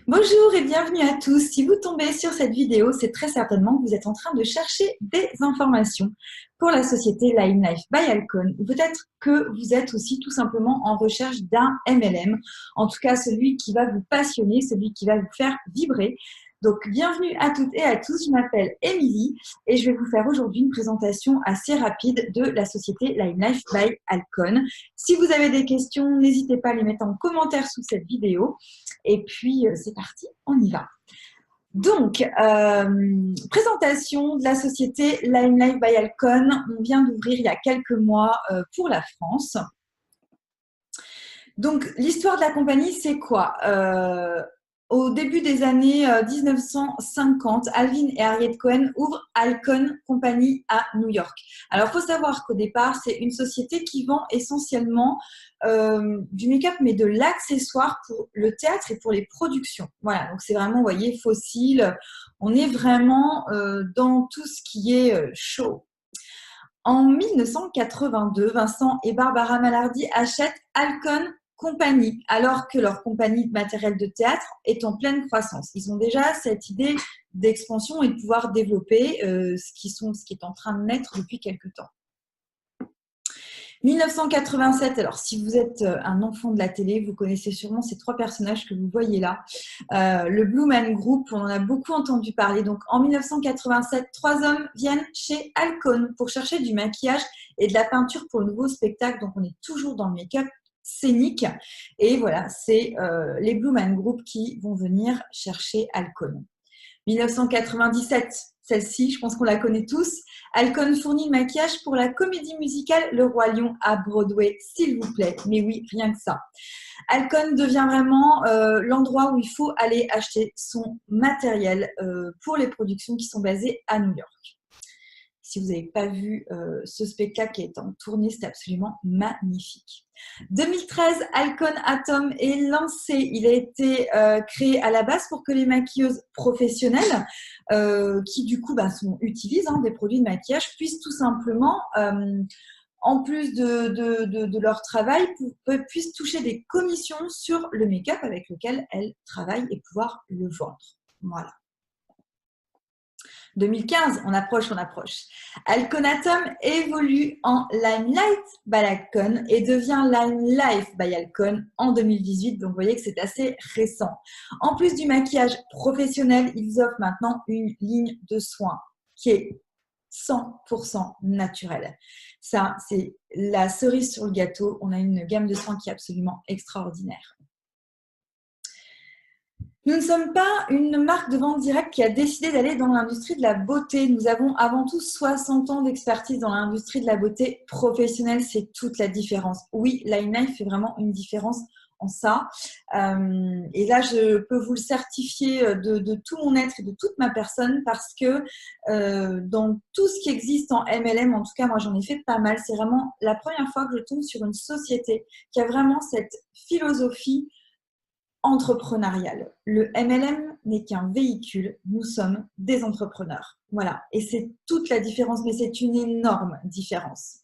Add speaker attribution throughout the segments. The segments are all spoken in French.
Speaker 1: Bonjour et bienvenue à tous. Si vous tombez sur cette vidéo, c'est très certainement que vous êtes en train de chercher des informations pour la société Line Life by Alcon. Ou peut-être que vous êtes aussi tout simplement en recherche d'un MLM, en tout cas celui qui va vous passionner, celui qui va vous faire vibrer. Donc, bienvenue à toutes et à tous. Je m'appelle Émilie et je vais vous faire aujourd'hui une présentation assez rapide de la société Line Life by Alcon. Si vous avez des questions, n'hésitez pas à les mettre en commentaire sous cette vidéo. Et puis, c'est parti, on y va. Donc, présentation de la société Line Life by Alcon. On vient d'ouvrir il y a quelques mois pour la France. Donc, l'histoire de la compagnie, c'est quoi? Au début des années 1950, Alvin et Harriet Cohen ouvrent Alcon Company à New York. Alors, il faut savoir qu'au départ, c'est une société qui vend essentiellement du make-up, mais de l'accessoire pour le théâtre et pour les productions. Voilà, donc c'est vraiment, vous voyez, fossile. On est vraiment dans tout ce qui est show. En 1982, Vincent et Barbara Malardi achètent Alcon Company, alors que leur compagnie de matériel de théâtre est en pleine croissance. Ils ont déjà cette idée d'expansion et de pouvoir développer ce qui est en train de naître depuis quelques temps. 1987, alors si vous êtes un enfant de la télé, vous connaissez sûrement ces trois personnages que vous voyez là. Le Blue Man Group, on en a beaucoup entendu parler. Donc en 1987, trois hommes viennent chez Alcon pour chercher du maquillage et de la peinture pour le nouveau spectacle. Donc on est toujours dans le make-up scénique. Et voilà, c'est les Blue Man Group qui vont venir chercher Alcon. 1997, celle-ci, je pense qu'on la connaît tous. Alcon fournit le maquillage pour la comédie musicale Le Roi Lion à Broadway, s'il vous plaît. Mais oui, rien que ça. Alcon devient vraiment l'endroit où il faut aller acheter son matériel pour les productions qui sont basées à New York. Si vous n'avez pas vu ce spectacle qui est en tournée, c'est absolument magnifique. 2013, Alcon Atom est lancé. Il a été créé à la base pour que les maquilleuses professionnelles qui du coup utilisent des produits de maquillage puissent tout simplement, en plus de leur travail, puissent toucher des commissions sur le make-up avec lequel elles travaillent et pouvoir le vendre. Voilà. 2015, on approche. Alcon Atom évolue en Limelight by Alcon et devient Line Life by Alcon en 2018. Donc, vous voyez que c'est assez récent. En plus du maquillage professionnel, ils offrent maintenant une ligne de soins qui est 100% naturelle. Ça, c'est la cerise sur le gâteau. On a une gamme de soins qui est absolument extraordinaire. Nous ne sommes pas une marque de vente directe qui a décidé d'aller dans l'industrie de la beauté. Nous avons avant tout 60 ans d'expertise dans l'industrie de la beauté professionnelle. C'est toute la différence. Oui, Line Life fait vraiment une différence en ça. Et là, je peux vous le certifier de tout mon être et de toute ma personne parce que dans tout ce qui existe en MLM, en tout cas, moi, j'en ai fait pas mal. C'est vraiment la première fois que je tombe sur une société qui a vraiment cette philosophie entrepreneurial. Le MLM n'est qu'un véhicule, nous sommes des entrepreneurs. Voilà, et c'est toute la différence, mais c'est une énorme différence.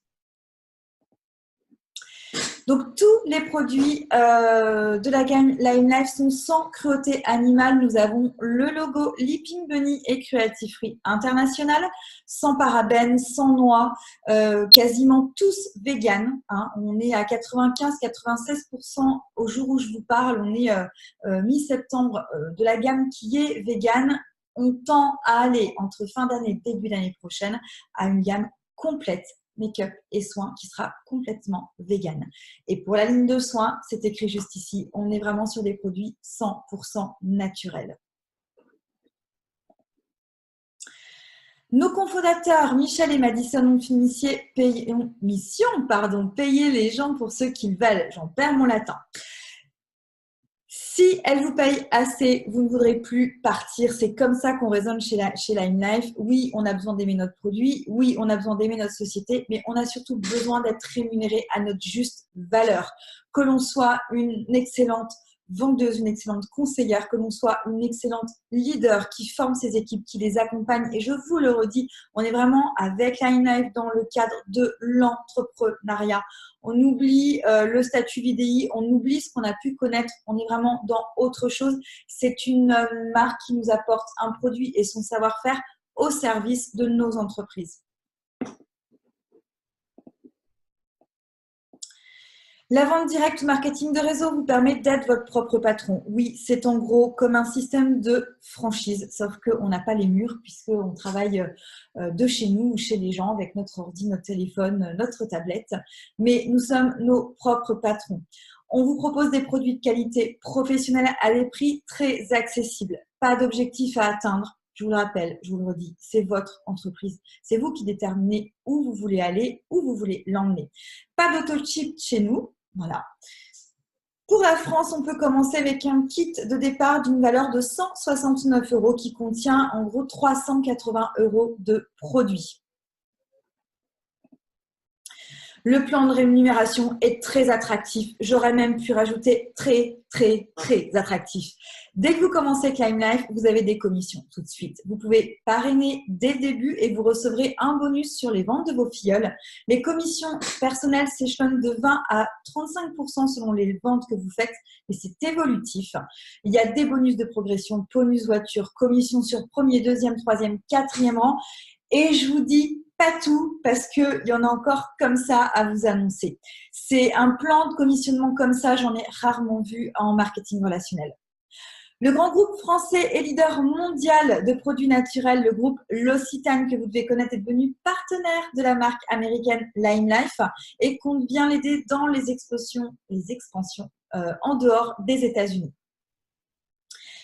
Speaker 1: Donc, tous les produits de la gamme Line Life sont sans cruauté animale. Nous avons le logo Leaping Bunny et Cruelty Free International, sans parabènes, sans noix, quasiment tous véganes. On est à 95-96% au jour où je vous parle. On est mi-septembre de la gamme qui est végane. On tend à aller entre fin d'année et début d'année prochaine à une gamme complète make-up et soins qui sera complètement vegan. Et pour la ligne de soins, c'est écrit juste ici, on est vraiment sur des produits 100% naturels. Nos cofondateurs, Michel et Madison, ont mission, payer les gens pour ce qu'ils valent. J'en perds mon latin. Si elle vous paye assez, vous ne voudrez plus partir. C'est comme ça qu'on raisonne chez Line Life. Oui, on a besoin d'aimer notre produit. Oui, on a besoin d'aimer notre société. Mais on a surtout besoin d'être rémunéré à notre juste valeur. Que l'on soit une excellente vendeuse, une excellente conseillère, que l'on soit une excellente leader qui forme ses équipes, qui les accompagne. Et je vous le redis, on est vraiment avec Lime Life dans le cadre de l'entrepreneuriat. On oublie le statut VDI, on oublie ce qu'on a pu connaître. On est vraiment dans autre chose. C'est une marque qui nous apporte un produit et son savoir-faire au service de nos entreprises. La vente directe ou marketing de réseau vous permet d'être votre propre patron. Oui, c'est en gros comme un système de franchise, sauf qu'on n'a pas les murs puisqu'on travaille de chez nous ou chez les gens avec notre ordi, notre téléphone, notre tablette. Mais nous sommes nos propres patrons. On vous propose des produits de qualité professionnelle à des prix très accessibles. Pas d'objectif à atteindre. Je vous le rappelle, je vous le redis, c'est votre entreprise. C'est vous qui déterminez où vous voulez aller, où vous voulez l'emmener. Pas d'auto-chip chez nous. Voilà. Pour la France, on peut commencer avec un kit de départ d'une valeur de 169 € qui contient en gros 380 € de produits. Le plan de rémunération est très attractif. J'aurais même pu rajouter très attractif. Dès que vous commencez avec Lime Life, vous avez des commissions tout de suite. Vous pouvez parrainer dès le début et vous recevrez un bonus sur les ventes de vos filleuls. Les commissions personnelles s'échelonnent de 20 à 35% selon les ventes que vous faites, et c'est évolutif. Il y a des bonus de progression, bonus voiture, commission sur premier, deuxième, troisième, quatrième rang. Et je vous dis pas tout parce qu'il y en a encore comme ça à vous annoncer. C'est un plan de commissionnement comme ça, j'en ai rarement vu en marketing relationnel. Le grand groupe français et leader mondial de produits naturels, le groupe L'Occitane, que vous devez connaître, est devenu partenaire de la marque américaine Lime Life et compte bien l'aider dans les expansions en dehors des États-Unis.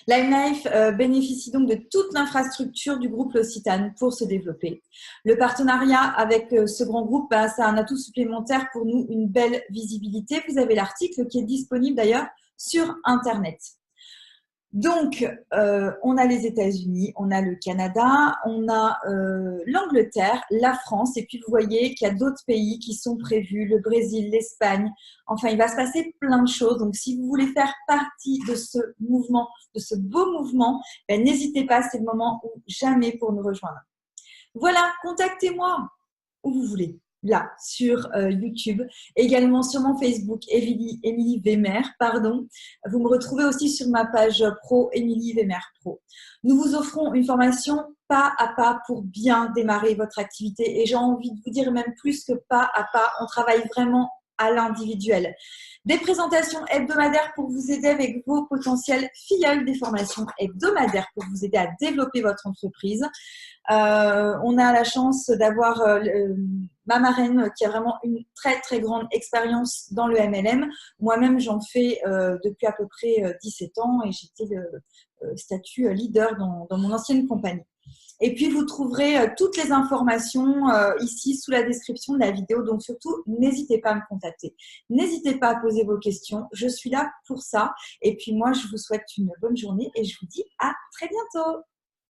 Speaker 1: Lime Life bénéficie donc de toute l'infrastructure du groupe L'Occitane pour se développer. Le partenariat avec ce grand groupe, ça a un atout supplémentaire pour nous, une belle visibilité. Vous avez l'article qui est disponible d'ailleurs sur Internet. Donc, on a les États-Unis, on a le Canada, on a l'Angleterre, la France, et puis vous voyez qu'il y a d'autres pays qui sont prévus, le Brésil, l'Espagne. Enfin, il va se passer plein de choses. Donc, si vous voulez faire partie de ce mouvement, de ce beau mouvement, n'hésitez pas, c'est le moment ou jamais pour nous rejoindre. Voilà, contactez-moi où vous voulez. Là, sur YouTube, également sur mon Facebook, Émilie Weymer, pardon. Vous me retrouvez aussi sur ma page pro, Émilie Weymer Pro. Nous vous offrons une formation pas à pas pour bien démarrer votre activité. Et j'ai envie de vous dire même plus que pas à pas, on travaille vraiment à l'individuel. Des présentations hebdomadaires pour vous aider avec vos potentiels filleuls, des formations hebdomadaires pour vous aider à développer votre entreprise. On a la chance d'avoir ma marraine qui a vraiment une très grande expérience dans le MLM. Moi-même, j'en fais depuis à peu près 17 ans et j'étais le statut leader dans mon ancienne compagnie. Et puis, vous trouverez toutes les informations ici sous la description de la vidéo. Donc, surtout, n'hésitez pas à me contacter. N'hésitez pas à poser vos questions. Je suis là pour ça. Et puis, moi, je vous souhaite une bonne journée et je vous dis à très bientôt.